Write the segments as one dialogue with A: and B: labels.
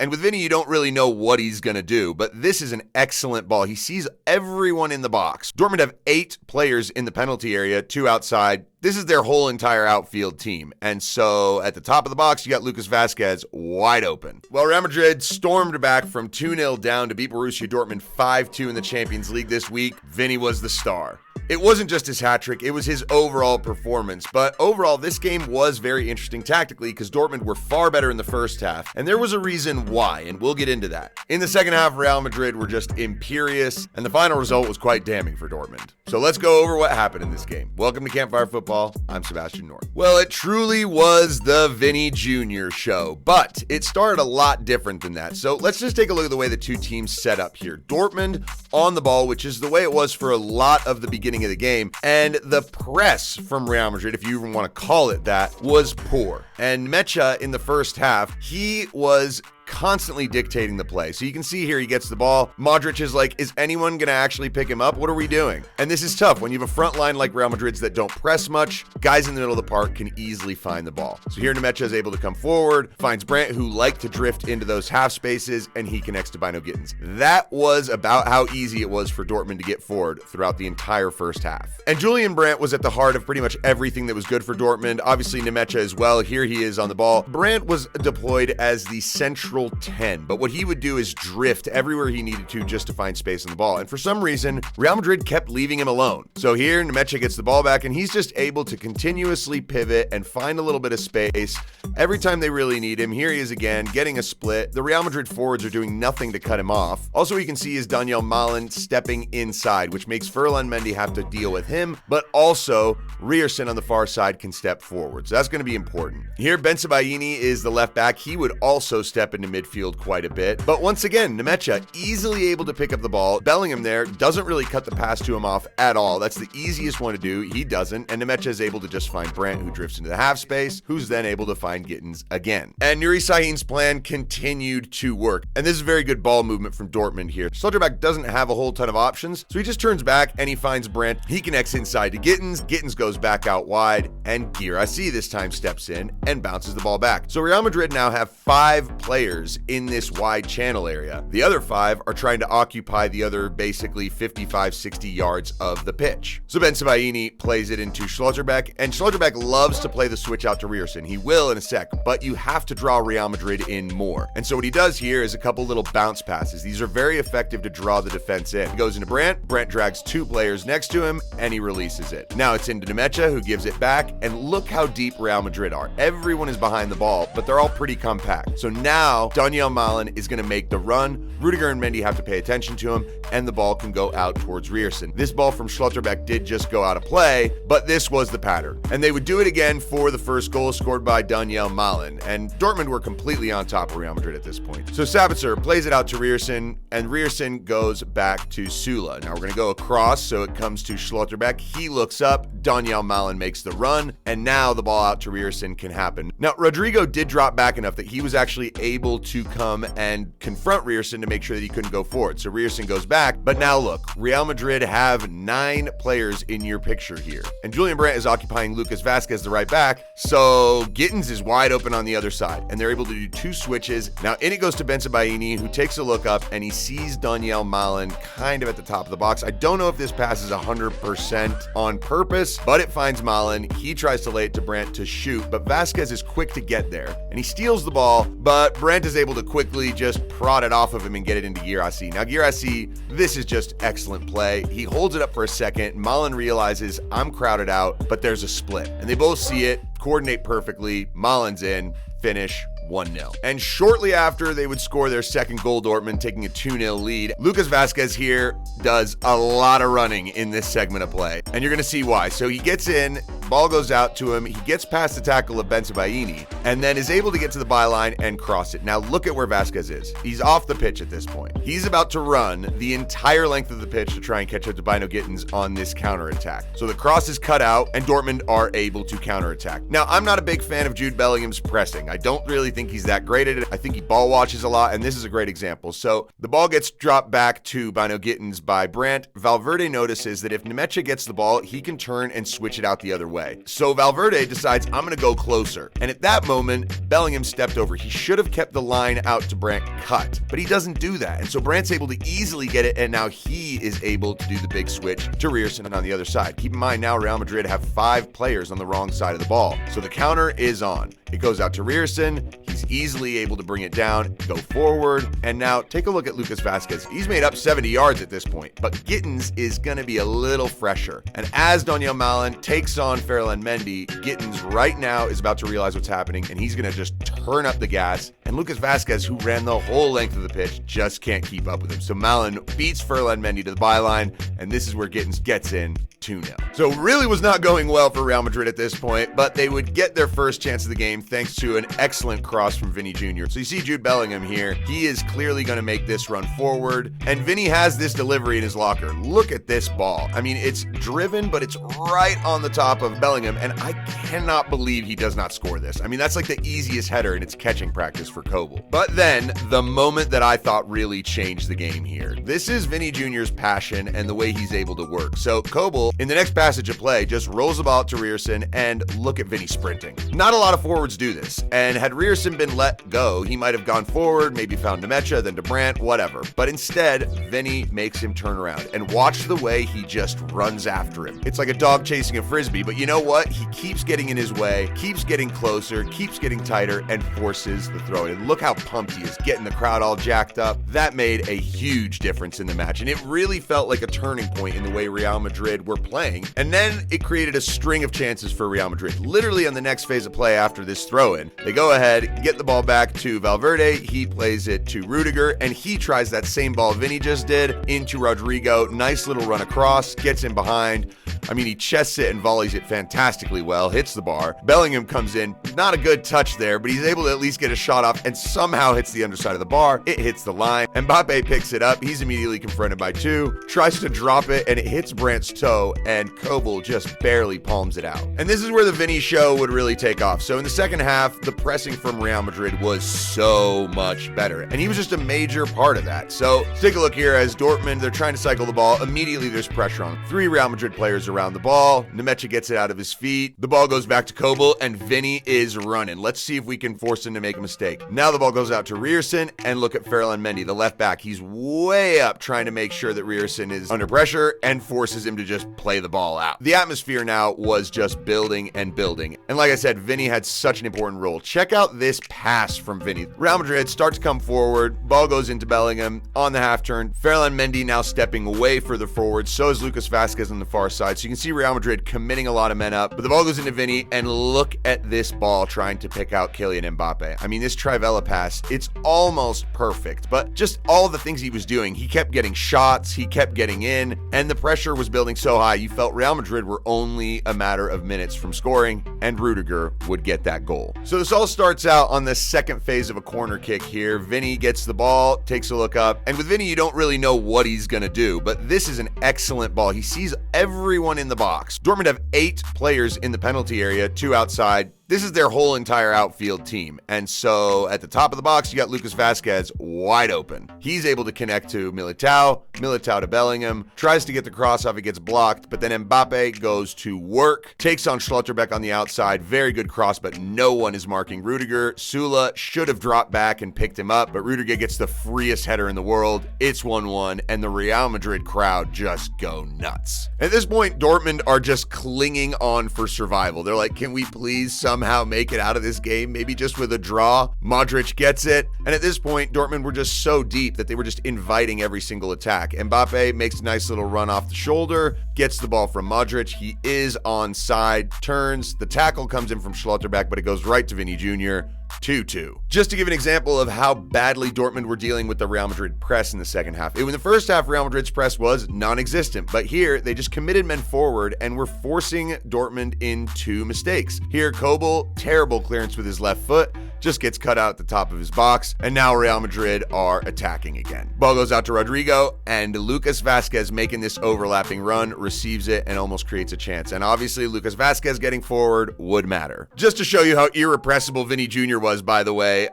A: And with Vini, you don't really know what he's going to do, but this is an excellent ball. He sees everyone in the box. Dortmund have 8 players in the penalty area, 2 outside. This is their whole entire outfield team. And so at the top of the box, you got Lucas Vazquez wide open. Well, Real Madrid stormed back from 2-0 down to beat Borussia Dortmund 5-2 in the Champions League this week. Vini was the star. It wasn't just his hat trick, it was his overall performance. But overall, this game was very interesting tactically because Dortmund were far better in the first half, and there was a reason why, and we'll get into that. In the second half, Real Madrid were just imperious, and the final result was quite damning for Dortmund. So let's go over what happened in this game. Welcome to Campfire Football. I'm Sebastian North. Well, it truly was the Vini Jr. show, but it started a lot different than that. So let's just take a look at the way the two teams set up here. Dortmund on the ball, which is the way it was for a lot of the beginning of the game, and the press from Real Madrid, if you even want to call it that, was poor. And Mecha in the first half, he was constantly dictating the play. So you can see here he gets the ball. Modric is like, is anyone going to actually pick him up? What are we doing? And this is tough when you have a front line like Real Madrid's that don't press much. Guys in the middle of the park can easily find the ball. So here Nemecha is able to come forward, finds Brandt, who liked to drift into those half spaces, and he connects to Bino Gittins. That was about how easy it was for Dortmund to get forward throughout the entire first half. And Julian Brandt was at the heart of pretty much everything that was good for Dortmund. Obviously Nemecha as well. Here he is on the ball. Brandt was deployed as the central 10, but what he would do is drift everywhere he needed to just to find space on the ball. And for some reason, Real Madrid kept leaving him alone. So here, Nemecha gets the ball back, and he's just able to continuously pivot and find a little bit of space every time they really need him. Here he is again, getting a split. The Real Madrid forwards are doing nothing to cut him off. Also, we can see is Daniel Malen stepping inside, which makes Ferland Mendy have to deal with him, but also Rierson on the far side can step forward. So that's going to be important. Here, Bensebaini is the left back. He would also step into midfield quite a bit. But once again, Nemecha easily able to pick up the ball. Bellingham there doesn't really cut the pass to him off at all. That's the easiest one to do. He doesn't. And Nemecha is able to just find Brandt, who drifts into the half space, who's then able to find Gittins again. And Nuri Sahin's plan continued to work. And this is very good ball movement from Dortmund here. Schlotterbeck doesn't have a whole ton of options, so he just turns back and he finds Brandt. He connects inside to Gittins. Gittins goes back out wide, and Guirassy this time steps in and bounces the ball back. So Real Madrid now have 5 players in this wide channel area. The other 5 are trying to occupy the other basically 55-60 yards of the pitch. So Bensebaini plays it into Schlotterbeck, and Schlotterbeck loves to play the switch out to Rierson. He will in a sec, but you have to draw Real Madrid in more. And so what he does here is a couple little bounce passes. These are very effective to draw the defense in. He goes into Brandt. Brandt drags 2 players next to him, and he releases it. Now it's into Nemecha, who gives it back, and look how deep Real Madrid are. Everyone is behind the ball, but they're all pretty compact. So now Daniel Malen is going to make the run. Rudiger and Mendy have to pay attention to him, and the ball can go out towards Rierson. This ball from Schlotterbeck did just go out of play, but this was the pattern. And they would do it again for the first goal scored by Daniel Malen. And Dortmund were completely on top of Real Madrid at this point. So Sabitzer plays it out to Rierson, and Rierson goes back to Sula. Now we're going to go across, so it comes to Schlotterbeck. He looks up, Daniel Malen makes the run, and now the ball out to Rierson can happen. Now Rodrigo did drop back enough that he was actually able to come and confront Rierson to make sure that he couldn't go forward. So Rierson goes back, but now look, Real Madrid have 9 players in your picture here. And Julian Brandt is occupying Lucas Vazquez, the right back, so Gittins is wide open on the other side, and they're able to do 2 switches. Now in it goes to Bensebaini, who takes a look up, and he sees Daniel Malen kind of at the top of the box. I don't know if this pass is 100% on purpose, but it finds Malen. He tries to lay it to Brandt to shoot, but Vazquez is quick to get there, and he steals the ball, but Brandt is able to quickly just prod it off of him and get it into Guirassy. Now Guirassy, this is just excellent play. He holds it up for a second. Malen realizes I'm crowded out, but there's a split, and they both see it, coordinate perfectly. Malen's in, finish 1-0. And shortly after they would score their second goal, Dortmund taking a 2-0 lead. Lucas Vazquez here does a lot of running in this segment of play, and you're going to see why. So he gets in, ball goes out to him, he gets past the tackle of Bensebaini, and then is able to get to the byline and cross it. Now look at where Vazquez is. He's off the pitch at this point. He's about to run the entire length of the pitch to try and catch up to Bino Gittins on this counterattack. So the cross is cut out, and Dortmund are able to counterattack. Now, I'm not a big fan of Jude Bellingham's pressing. I don't really think he's that great at it. I think he ball watches a lot, and this is a great example. So the ball gets dropped back to Bino Gittins by Brandt. Valverde notices that if Nemecha gets the ball, he can turn and switch it out the other way. away. So Valverde decides, I'm going to go closer. And at that moment, Bellingham stepped over. He should have kept the line out to Brandt cut, but he doesn't do that. And so Brandt's able to easily get it, and now he is able to do the big switch to Rierson on the other side. Keep in mind now Real Madrid have 5 players on the wrong side of the ball. So the counter is on. It goes out to Rierson. He's easily able to bring it down, go forward, and now take a look at Lucas Vazquez. He's made up 70 yards at this point, but Gittins is going to be a little fresher. And as Donyell Malen takes on Ferland Mendy, Gittins right now is about to realize what's happening, and he's going to just turn up the gas. And Lucas Vazquez, who ran the whole length of the pitch, just can't keep up with him. So Malen beats Ferland Mendy to the byline, and this is where Gittins gets in 2-0. So really was not going well for Real Madrid at this point, but they would get their first chance of the game thanks to an excellent cross from Vini Jr. So you see Jude Bellingham here. He is clearly going to make this run forward, and Vini has this delivery in his locker. Look at this ball. I mean, it's driven, but it's right on the top of Bellingham, and I cannot believe he does not score this. I mean, that's like the easiest header in its catching practice for Kobel. But then, the moment that I thought really changed the game here. This is Vini Jr.'s passion and the way he's able to work. So Kobel, in the next passage of play, just rolls the ball out to Rierson, and look at Vini sprinting. Not a lot of forwards do this, and had Rierson been let go, he might have gone forward, maybe found Nemecha, then to Brandt, whatever. But instead, Vini makes him turn around, and watch the way he just runs after him. It's like a dog chasing a frisbee, but you know what? He keeps getting in his way, keeps getting closer, keeps getting tighter, and forces the throw in. And look how pumped he is, getting the crowd all jacked up. That made a huge difference in the match, and it really felt like a turning point in the way Real Madrid were playing. And then it created a string of chances for Real Madrid. Literally on the next phase of play after this throw-in, they go ahead, get the ball back to Valverde, he plays it to Rudiger, and he tries that same ball Vini just did into Rodrigo. Nice little run across, gets in behind. I mean, he chests it and volleys it fantastically well, hits the bar. Bellingham comes in, not a good touch there, but he's able to at least get a shot off and somehow hits the underside of the bar. It hits the line. Mbappe picks it up. He's immediately confronted by 2, tries to drop it, and it hits Brandt's toe, and Kobel just barely palms it out. And this is where the Vini show would really take off. So in the second half, the pressing from Real Madrid was so much better, and he was just a major part of that. So let's take a look here as Dortmund, they're trying to cycle the ball. Immediately there's pressure on 3 Real Madrid players around the ball. Nemecha gets it out of his feet. The ball goes back to Kobel, and Vini is running. Let's see if we can force him to make a mistake. Now the ball goes out to Rierson, and look at Ferland Mendy, the left back. He's way up trying to make sure that Rierson is under pressure and forces him to just play the ball out. The atmosphere now was just building and building. And like I said, Vini had such an important role. Check out this pass from Vini. Real Madrid starts to come forward. Ball goes into Bellingham on the half turn. Ferland Mendy now stepping way further forward. So is Lucas Vazquez on the far side. So you can see Real Madrid committing a lot of men up. But the ball goes into Vini, and look at this ball trying to pick out Kylian Mbappe. I mean, this Trivela pass, it's almost perfect. But just all of the things he was doing, he kept getting shots, he kept getting in, and the pressure was building so high, you felt Real Madrid were only a matter of minutes from scoring, and Rudiger would get that goal. So this all starts out on the second phase of a corner kick here. Vini gets the ball, takes a look up, and with Vini, you don't really know what he's gonna do, but this is an excellent ball. He sees everyone in the box. Dortmund have 8 players in the penalty area, 2 outside. This is their whole entire outfield team. And so at the top of the box, you got Lucas Vazquez wide open. He's able to connect to Militao to Bellingham, tries to get the cross off, it gets blocked, but then Mbappe goes to work, takes on Schlotterbeck on the outside, very good cross, but no one is marking Rudiger. Sula should have dropped back and picked him up, but Rudiger gets the freest header in the world. It's 1-1, and the Real Madrid crowd just go nuts. At this point, Dortmund are just clinging on for survival. They're like, can we please somehow make it out of this game, maybe just with a draw? Modric gets it, and at this point, Dortmund were just so deep that they were just inviting every single attack. Mbappe makes a nice little run off the shoulder, gets the ball from Modric, he is onside, turns, the tackle comes in from Schlotterbeck, but it goes right to Vini Jr., 2-2. Just to give an example of how badly Dortmund were dealing with the Real Madrid press in the second half. In the first half, Real Madrid's press was non-existent, but here they just committed men forward and were forcing Dortmund into mistakes. Here, Kobel, terrible clearance with his left foot, just gets cut out at the top of his box, and now Real Madrid are attacking again. Ball goes out to Rodrigo, and Lucas Vazquez, making this overlapping run, receives it and almost creates a chance. And obviously, Lucas Vazquez getting forward would matter. Just to show you how irrepressible Vini Jr. was, by the way,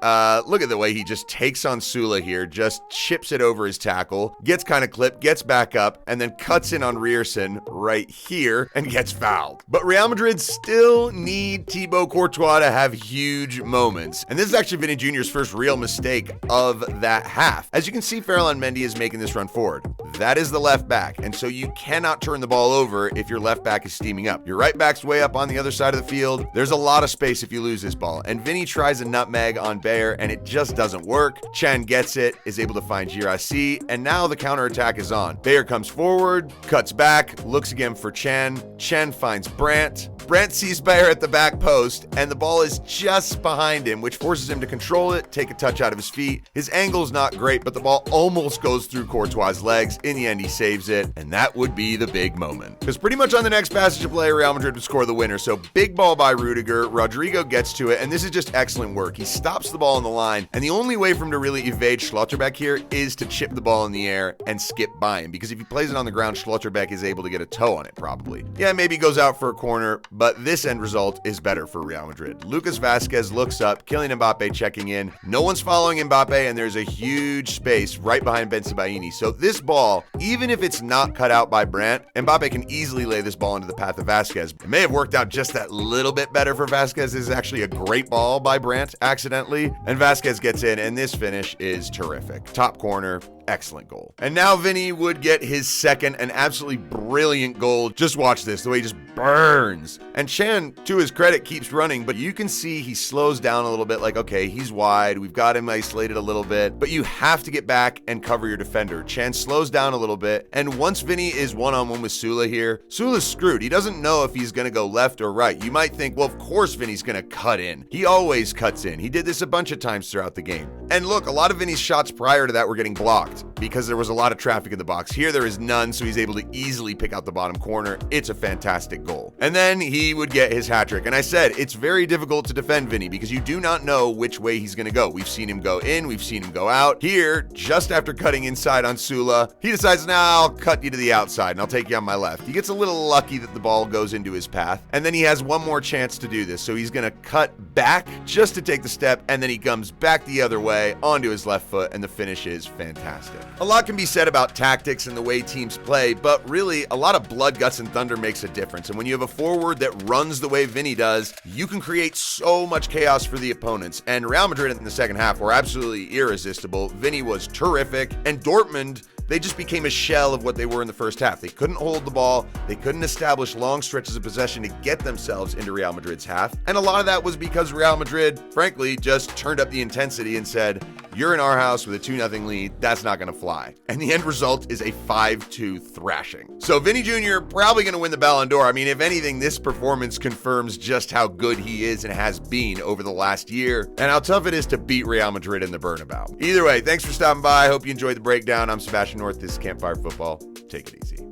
A: look at the way he just takes on Sula here, just chips it over his tackle, gets kind of clipped, gets back up, and then cuts in on Rierson right here and gets fouled. But Real Madrid still need Thibaut Courtois to have huge moments. And this is actually Vini Jr.'s first real mistake of that half. As you can see, Ferland Mendy is making this run forward. That is the left back, and so you cannot turn the ball over if your left back is steaming up. Your right back's way up on the other side of the field. There's a lot of space if you lose this ball, and Vini tries a nutmeg on Bayer, and it just doesn't work. Chan gets it, is able to find Girassi, and now the counterattack is on. Bayer comes forward, cuts back, looks again for Chan. Chan finds Brandt. Brandt sees Bayer at the back post, and the ball is just behind him, which forces him to control it, take a touch out of his feet. His angle's not great, but the ball almost goes through Courtois' legs. In the end, he saves it, and that would be the big moment. Because pretty much on the next passage of play, Real Madrid would score the winner. So big ball by Rudiger. Rodrigo gets to it, and this is just excellent work. He stops the ball on the line, and the only way for him to really evade Schlotterbeck here is to chip the ball in the air and skip by him. Because if he plays it on the ground, Schlotterbeck is able to get a toe on it, probably. Yeah, maybe he goes out for a corner, but this end result is better for Real Madrid. Lucas Vazquez looks up, Kylian Mbappe checking in. No one's following Mbappe, and there's a huge space right behind Bensebaini. So this ball, even if it's not cut out by Brandt, Mbappe can easily lay this ball into the path of Vazquez. It may have worked out just that little bit better for Vazquez. This is actually a great ball by Brandt accidentally, and Vazquez gets in, and this finish is terrific. Top corner. Excellent goal. And now Vini would get his second, an absolutely brilliant goal. Just watch this, the way he just burns. And Chan, to his credit, keeps running, but you can see he slows down a little bit, like, okay, he's wide, we've got him isolated a little bit, but you have to get back and cover your defender. Chan slows down a little bit, and once Vini is one-on-one with Sula here, Sula's screwed. He doesn't know if he's gonna go left or right. You might think, well, of course Vini's gonna cut in. He always cuts in. He did this a bunch of times throughout the game. And look, a lot of Vini's shots prior to that were getting blocked because there was a lot of traffic in the box. Here there is none, so he's able to easily pick out the bottom corner. It's a fantastic goal. And then he would get his hat trick. And I said, it's very difficult to defend Vini because you do not know which way he's going to go. We've seen him go in, we've seen him go out. Here, just after cutting inside on Sula, he decides, nah, I'll cut you to the outside and I'll take you on my left. He gets a little lucky that the ball goes into his path. And then he has one more chance to do this. So he's going to cut back just to take the step, and then he comes back the other way onto his left foot, and the finish is fantastic. A lot can be said about tactics and the way teams play, but really a lot of blood, guts, and thunder makes a difference. And when you have a forward that runs the way Vini does, you can create so much chaos for the opponents. And Real Madrid in the second half were absolutely irresistible. Vini was terrific, and Dortmund, they just became a shell of what they were in the first half. They couldn't hold the ball. They couldn't establish long stretches of possession to get themselves into Real Madrid's half. And a lot of that was because Real Madrid, frankly, just turned up the intensity and said, you're in our house with a 2-0 lead. That's not going to fly. And the end result is a 5-2 thrashing. So Vini Jr. probably going to win the Ballon D'Or. I mean, if anything, this performance confirms just how good he is and has been over the last year, and how tough it is to beat Real Madrid in the Bernabeu. Either way, thanks for stopping by. I hope you enjoyed the breakdown. I'm Sebastian North. This is Campfire Football. Take it easy.